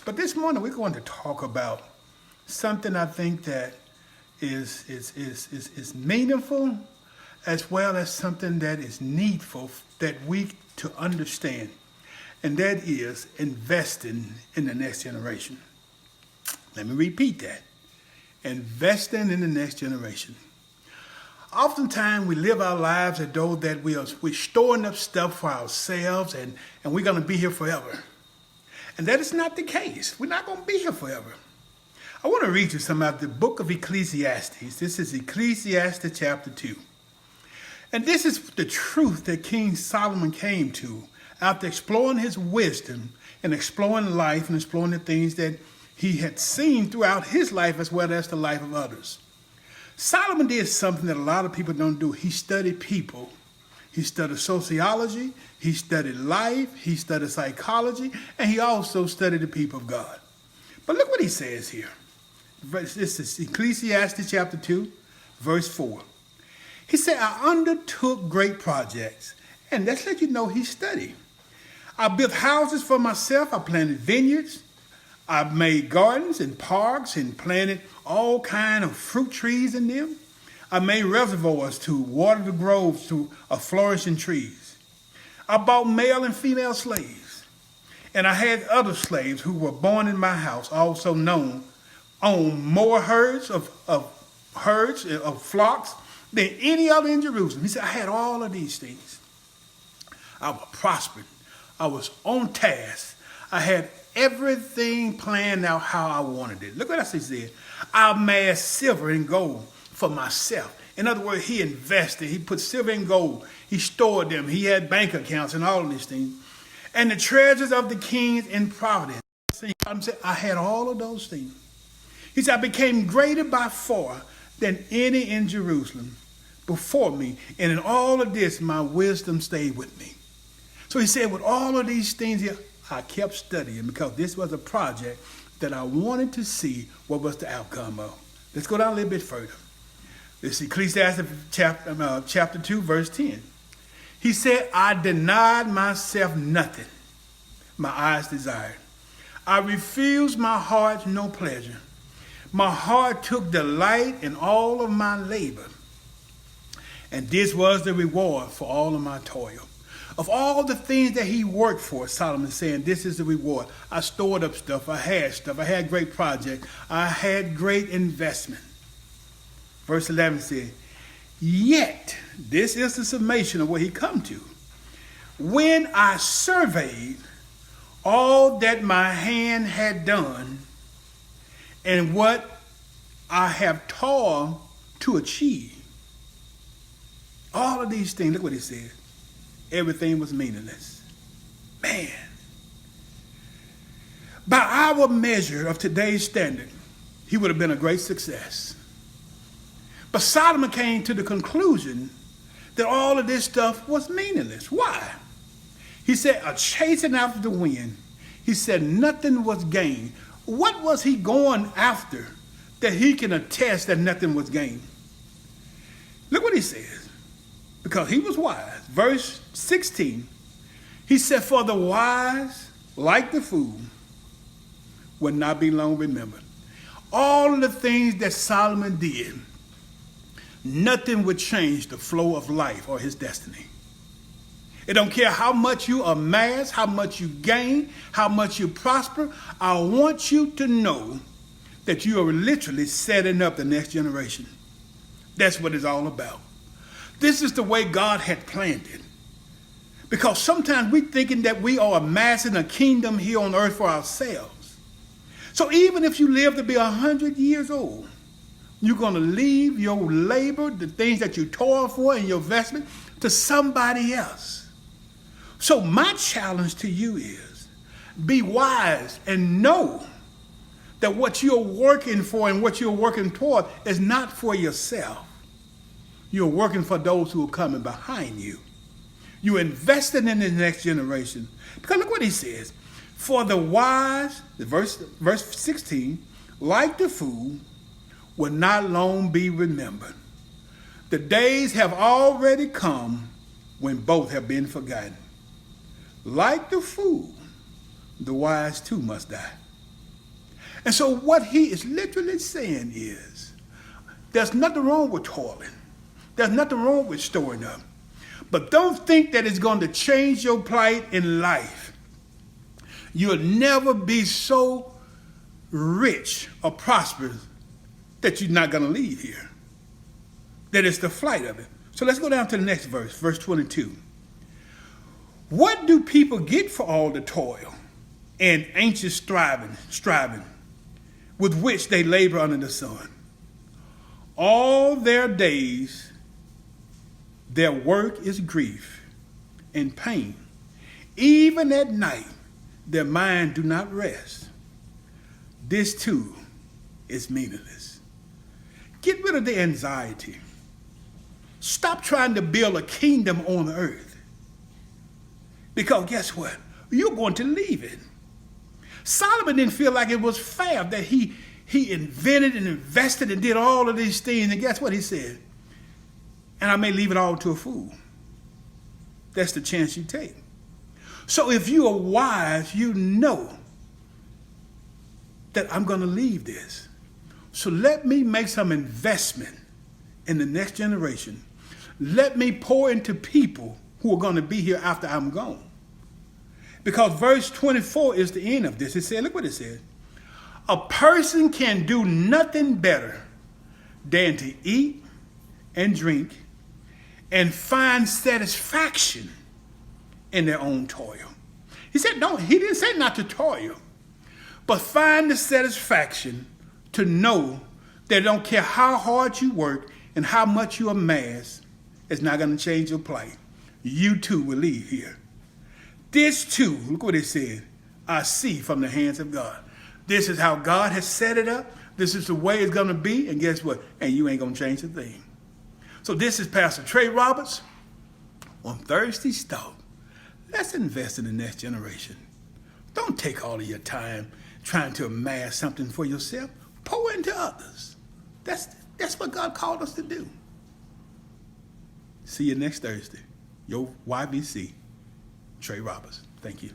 But this morning we're going to talk about something I think that is meaningful as well as something that is needful that we to understand. And that is investing in the next generation. Let me repeat that. Investing in the next generation. Oftentimes we live our lives as though that we're storing up stuff for ourselves and we're going to be here forever. And that is not the case. We're not going to be here forever. I want to read you some out of the book of Ecclesiastes. This is Ecclesiastes chapter 2. And this is the truth that King Solomon came to after exploring his wisdom and exploring life and exploring the things that he had seen throughout his life as well as the life of others. Solomon did something that a lot of people don't do. He studied people. He studied sociology. He studied life. He studied psychology. And he also studied the people of God. But look what he says here. This is Ecclesiastes chapter 2, verse 4. He said, I undertook great projects. And let's let you know he studied. I built houses for myself. I planted vineyards. I made gardens and parks and planted all kinds of fruit trees in them. I made reservoirs to water the groves of flourishing trees. I bought male and female slaves. And I had other slaves who were born in my house, also known, owned more herds of flocks than any other in Jerusalem. He said, I had all of these things. I was prospered. I was on task. I had everything planned out how I wanted it. Look what else he said. I amassed silver and gold for myself. In other words, he invested. He put silver and gold. He stored them. He had bank accounts and all of these things. And the treasures of the kings in Providence. I had all of those things. He said, I became greater by far than any in Jerusalem before me. And in all of this, my wisdom stayed with me. So he said, with all of these things here, I kept studying because this was a project that I wanted to see what was the outcome of. Let's go down a little bit further. This is Ecclesiastes chapter 2, verse 10. He said, I denied myself nothing my eyes desired. I refused my heart no pleasure. My heart took delight in all of my labor. And this was the reward for all of my toil. Of all the things that he worked for, Solomon saying, this is the reward. I stored up stuff. I had great projects. I had great investment. Verse 11 said, yet, this is the summation of what he come to. When I surveyed all that my hand had done and what I have toiled to achieve, all of these things, look what he said. Everything was meaningless. Man. By our measure of today's standard, he would have been a great success. But Solomon came to the conclusion that all of this stuff was meaningless. Why? He said, a chasing after the wind. He said nothing was gained. What was he going after that he can attest that nothing was gained? Look what he says. Because he was wise. Verse 16, he said, for the wise, like the fool, will not be long remembered. All of the things that Solomon did, nothing would change the flow of life or his destiny. It don't care how much you amass, how much you gain, how much you prosper. I want you to know that you are literally setting up the next generation. That's what it's all about. This is the way God had planned it. Because sometimes we're thinking that we are amassing a kingdom here on earth for ourselves. So even if you live to be 100 years old, you're going to leave your labor, the things that you toil for and your investment, to somebody else. So my challenge to you is be wise and know that what you're working for and what you're working toward is not for yourself. You're working for those who are coming behind you. You're investing in the next generation. Because look what he says. For the wise, verse 16, like the fool, will not long be remembered. The days have already come when both have been forgotten. Like the fool, the wise too must die. And so what he is literally saying is, there's nothing wrong with toiling. There's nothing wrong with storing up. But don't think that it's going to change your plight in life. You'll never be so rich or prosperous that you're not going to leave here. That it's the flight of it. So let's go down to the next verse, verse 22. What do people get for all the toil and anxious striving with which they labor under the sun? All their days, their work is grief and pain. Even at night, their mind do not rest. This too is meaningless. Get rid of the anxiety. Stop trying to build a kingdom on earth. Because guess what? You're going to leave it. Solomon didn't feel like it was fair that he invented and invested and did all of these things. And guess what he said? And I may leave it all to a fool. That's the chance you take. So if you are wise, you know that I'm going to leave this. So let me make some investment in the next generation. Let me pour into people who are going to be here after I'm gone. Because verse 24 is the end of this. It said, look what it said. A person can do nothing better than to eat and drink and find satisfaction in their own toil. He didn't say not to toil, but find the satisfaction to know that don't care how hard you work and how much you amass, it's not going to change your plight. You too will leave here. This too, look what it said, I see from the hands of God. This is how God has set it up. This is the way it's going to be. And guess what? And you ain't going to change a thing. So this is Pastor Trey Roberts on Thursday's Thought. Let's invest in the next generation. Don't take all of your time trying to amass something for yourself. Pour into others. That's what God called us to do. See you next Thursday. Your YBC, Trey Roberts. Thank you.